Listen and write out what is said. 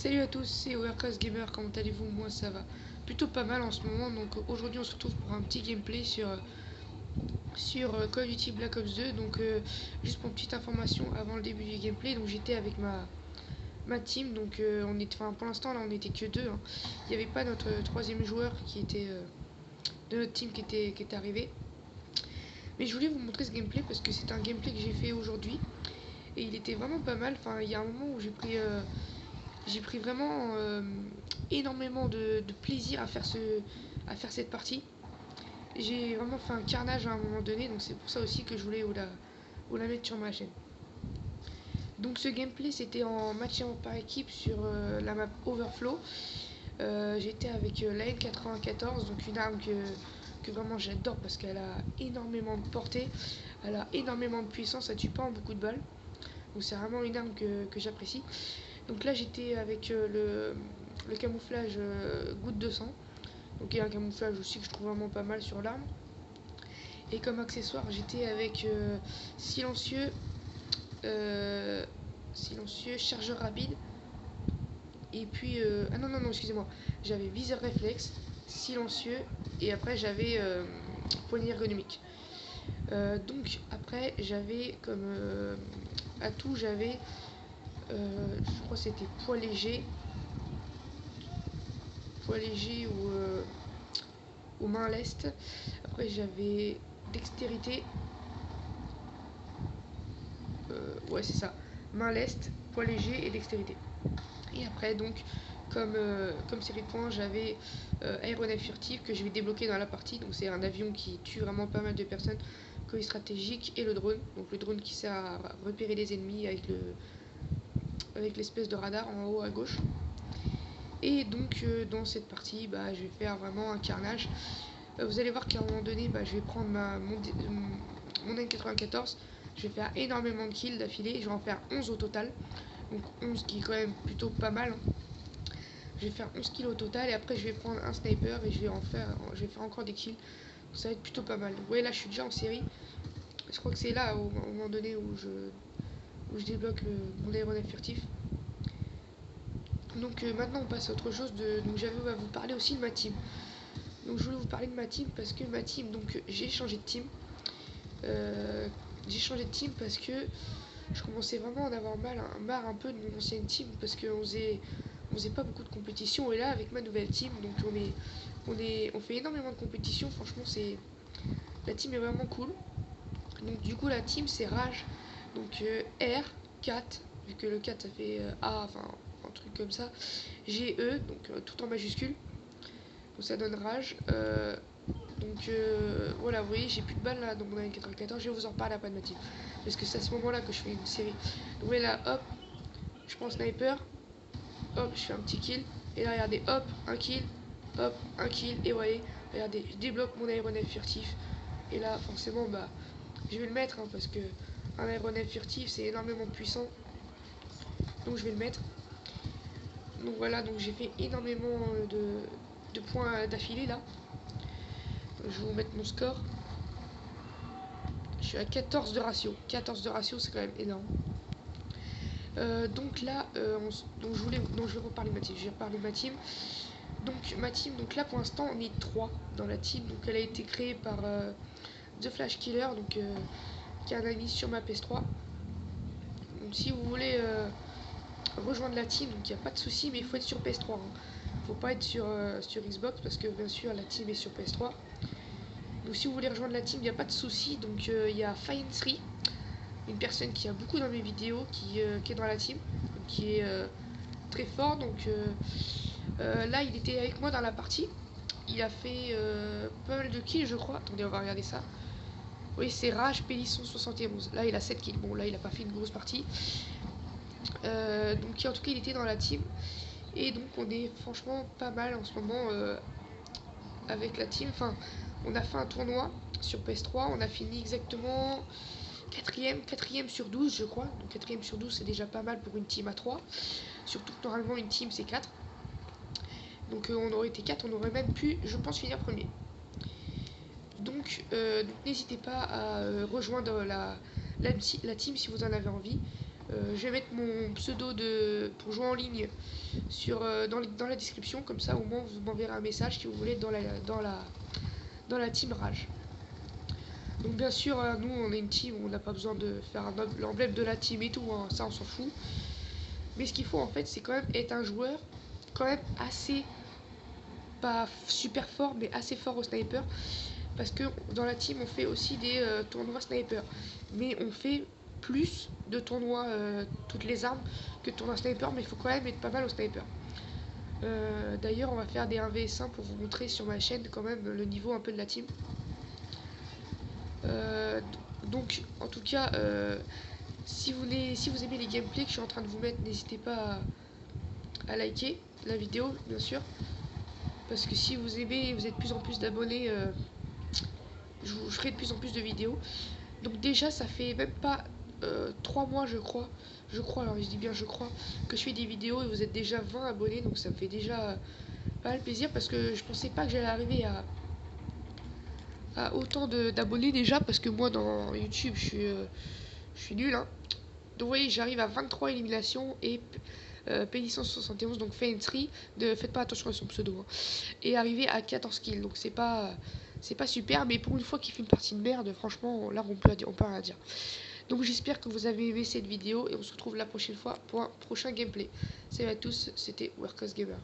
Salut à tous, c'est Overcast Gamer, comment allez-vous? Moi ça va plutôt pas mal en ce moment. Donc aujourd'hui on se retrouve pour un petit gameplay sur Call of Duty Black Ops 2. Donc juste pour une petite information avant le début du gameplay, donc j'étais avec ma team. Donc on est, enfin, pour l'instant là on était que deux, hein. Il n'y avait pas notre troisième joueur qui était de notre team qui était arrivé. Mais je voulais vous montrer ce gameplay parce que c'est un gameplay que j'ai fait aujourd'hui. Et il était vraiment pas mal. Enfin, il y a un moment où j'ai pris vraiment énormément de plaisir à faire cette partie. J'ai vraiment fait un carnage à un moment donné, donc c'est pour ça aussi que je voulais vous la mettre sur ma chaîne. Donc ce gameplay c'était en match par équipe sur la map Overflow. J'étais avec la M94, donc une arme que vraiment j'adore parce qu'elle a énormément de portée, elle a énormément de puissance, ça tue pas en beaucoup de balles. Donc c'est vraiment une arme que j'apprécie. Donc là j'étais avec le camouflage goutte de sang. Donc il y a un camouflage aussi que je trouve vraiment pas mal sur l'arme. Et comme accessoire j'étais avec silencieux, silencieux, chargeur rapide. Et puis ah non excusez-moi, j'avais viseur réflexe, silencieux et après j'avais poignée ergonomique. Donc après j'avais comme atout j'avais je crois que c'était poids léger ou main leste. Après j'avais dextérité, ouais c'est ça, main leste, poids léger et dextérité. Et après donc comme série de points j'avais aéronef furtif que je vais débloquer dans la partie. Donc c'est un avion qui tue vraiment pas mal de personnes, colis stratégique, et le drone. Donc le drone qui sert à repérer les ennemis avec l'espèce de radar en haut à gauche. Et donc dans cette partie je vais faire vraiment un carnage. Vous allez voir qu'à un moment donné je vais prendre mon N94, je vais faire énormément de kills d'affilée, je vais en faire 11 au total. Donc 11 qui est quand même plutôt pas mal, hein. Je vais faire 11 kills au total et après je vais prendre un sniper et je vais faire encore des kills. Donc ça va être plutôt pas mal. Donc, ouais, là je suis déjà en série. Je crois que c'est là au moment donné où je débloque mon aéronef furtif. Donc maintenant on passe à autre chose. Donc j'avais à vous parler aussi de ma team. Donc je voulais vous parler de ma team parce que ma team, donc j'ai changé de team. J'ai changé de team parce que je commençais vraiment à en avoir marre un peu de mon ancienne team parce qu'on faisait pas beaucoup de compétition. Et là avec ma nouvelle team, donc on fait énormément de compétition. Franchement la team est vraiment cool. Donc du coup la team c'est Rage. Donc R 4, vu que le 4 ça fait A, enfin un truc comme ça. GE, donc tout en majuscule. Donc ça donne Rage. Donc voilà, vous voyez, j'ai plus de balles là dans mon AN94. Je vais vous en parler après de ma team. Parce que c'est à ce moment là que je fais une série. Donc voyez là, hop, je prends sniper. Hop, je fais un petit kill. Et là, regardez, hop, un kill. Hop, un kill. Et voyez, regardez, je débloque mon aéronef furtif. Et là, forcément, je vais le mettre, hein, parce que un aéronef furtif c'est énormément puissant. Donc je vais le mettre. Donc voilà, donc j'ai fait énormément de points d'affilée là. Je vais vous mettre mon score. Je suis à 14 de ratio. 14 de ratio, c'est quand même énorme. Donc là, je vais reparler de ma team. Je vais reparler de ma team. Donc ma team, donc là pour l'instant on est 3 dans la team. Donc elle a été créée par The Flash Killer, donc qui est un ami sur ma PS3. Donc si vous voulez rejoindre la team, donc il n'y a pas de souci, mais il faut être sur PS3. Hein. Faut pas être sur Xbox parce que bien sûr la team est sur PS3. Donc si vous voulez rejoindre la team, il n'y a pas de souci. Donc il y a Fine3, une personne qui a beaucoup dans mes vidéos, qui est dans la team, donc, qui est très fort. Donc là il était avec moi dans la partie. Il a fait pas mal de kills je crois. Attendez, on va regarder ça. Oui, c'est Rage Pélisson 71. Là il a 7 kills. Bon là il a pas fait une grosse partie. Donc en tout cas il était dans la team. Et donc on est franchement pas mal en ce moment avec la team. Enfin, on a fait un tournoi sur PS3. On a fini exactement 4ème sur 12 je crois. Donc 4ème sur 12 c'est déjà pas mal pour une team à 3. Surtout que normalement une team c'est 4. Donc on aurait été 4, on aurait même pu, je pense, finir premier. Donc n'hésitez pas à rejoindre la team si vous en avez envie. Je vais mettre mon pseudo pour jouer en ligne dans la description, comme ça au moins vous m'enverrez un message si vous voulez dans la team Rage. Donc bien sûr, nous on est une team où on n'a pas besoin de faire l'emblème de la team et tout, hein, ça on s'en fout. Mais ce qu'il faut en fait, c'est quand même être un joueur quand même assez, pas super fort, mais assez fort au sniper. Parce que dans la team, on fait aussi des tournois sniper. Mais on fait plus de tournois toutes les armes que de tournois sniper, mais il faut quand même être pas mal au sniper. D'ailleurs, on va faire des 1vs1 pour vous montrer sur ma chaîne quand même le niveau un peu de la team. Donc, en tout cas, si vous aimez les gameplays que je suis en train de vous mettre, n'hésitez pas à liker la vidéo, bien sûr. Parce que si vous aimez, vous êtes de plus en plus d'abonnés, je ferai de plus en plus de vidéos. Donc déjà, ça fait même pas 3 mois, je crois, alors je dis bien je crois, que je fais des vidéos et vous êtes déjà 20 abonnés. Donc ça me fait déjà pas mal plaisir parce que je pensais pas que j'allais arriver à autant d'abonnés déjà. Parce que moi, dans YouTube, je suis nul, hein. Donc vous voyez, j'arrive à 23 éliminations et P171, donc fait entry, faites pas attention à son pseudo, hein, et arriver à 14 kills. Donc c'est pas super, mais pour une fois qu'il fait une partie de merde, franchement, là on peut rien dire. Donc j'espère que vous avez aimé cette vidéo et on se retrouve la prochaine fois pour un prochain gameplay. Salut à tous, c'était Workhouse Gamer.